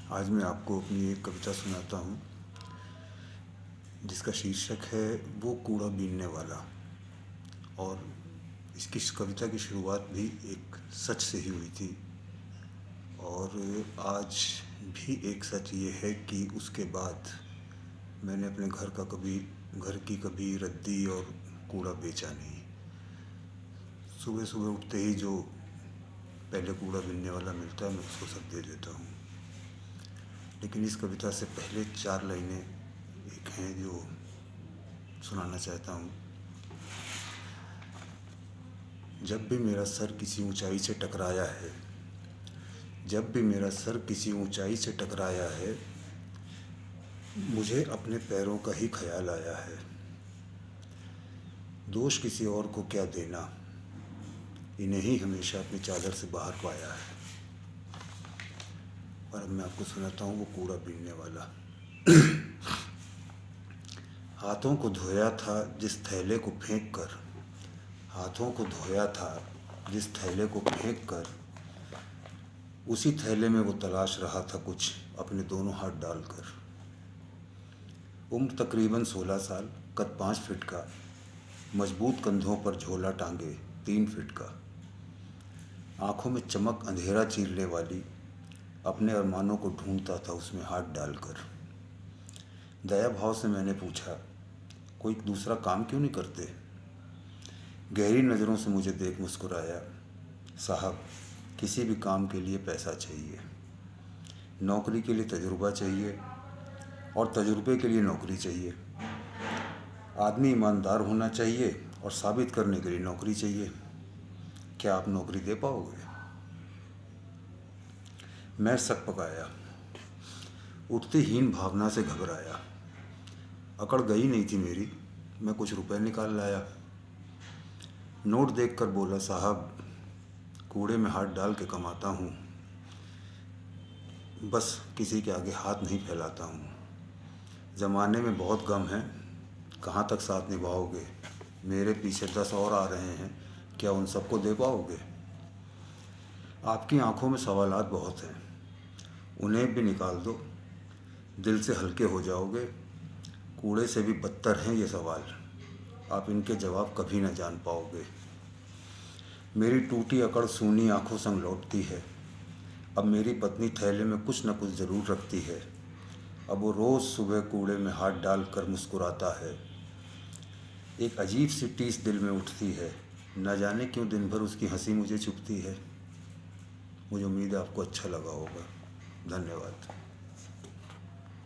आज मैं आपको अपनी एक कविता सुनाता हूँ जिसका शीर्षक है वो कूड़ा बीनने वाला। और इसकी कविता की शुरुआत भी एक सच से ही हुई थी और आज भी एक सच ये है कि उसके बाद मैंने अपने घर की कभी रद्दी और कूड़ा बेचा नहीं। सुबह सुबह उठते ही जो पहले कूड़ा बीनने वाला मिलता है मैं उसको सब दे देता हूँ। लेकिन इस कविता से पहले 4 लाइनें एक हैं जो सुनाना चाहता हूँ। जब भी मेरा सर किसी ऊंचाई से टकराया है, जब भी मेरा सर किसी ऊंचाई से टकराया है, मुझे अपने पैरों का ही ख्याल आया है। दोष किसी और को क्या देना, इन्हें ही हमेशा अपनी चादर से बाहर पाया है। और अब मैं आपको सुनाता हूँ वो कूड़ा बीनने वाला। हाथों को धोया था जिस थैले को फेंक कर, हाथों को धोया था जिस थैले को फेंक कर, उसी थैले में वो तलाश रहा था कुछ अपने दोनों हाथ डालकर। उम्र तकरीबन 16 साल, कद 5 फीट का, मजबूत कंधों पर झोला टांगे 3 फीट का, आंखों में चमक अंधेरा चीरने वाली, अपने अरमानों को ढूंढता था उसमें हाथ डालकर। दया भाव से मैंने पूछा, कोई दूसरा काम क्यों नहीं करते? गहरी नज़रों से मुझे देख मुस्कुराया, साहब किसी भी काम के लिए पैसा चाहिए, नौकरी के लिए तजुर्बा चाहिए और तजुर्बे के लिए नौकरी चाहिए। आदमी ईमानदार होना चाहिए और साबित करने के लिए नौकरी चाहिए। क्या आप नौकरी दे पाओगे? मैं सक पकाया, उठती हीन भावना से घबराया। अकड़ गई नहीं थी मेरी, मैं कुछ रुपए निकाल लाया। नोट देखकर बोला, साहब कूड़े में हाथ डाल के कमाता हूँ, बस किसी के आगे हाथ नहीं फैलाता हूँ। ज़माने में बहुत गम है, कहाँ तक साथ निभाओगे? मेरे पीछे 10 और आ रहे हैं, क्या उन सबको दे पाओगे? आपकी आंखों में सवालात बहुत हैं, उन्हें भी निकाल दो, दिल से हल्के हो जाओगे। कूड़े से भी बदतर हैं ये सवाल, आप इनके जवाब कभी न जान पाओगे। मेरी टूटी अकड़ सूनी आंखों संग लौटती है, अब मेरी पत्नी थैले में कुछ न कुछ ज़रूर रखती है। अब वो रोज़ सुबह कूड़े में हाथ डाल कर मुस्कुराता है। एक अजीब सी टीस दिल में उठती है, न जाने क्यों दिन भर उसकी हंसी मुझे चुभती है। मुझे उम्मीद है आपको अच्छा लगा होगा। धन्यवाद।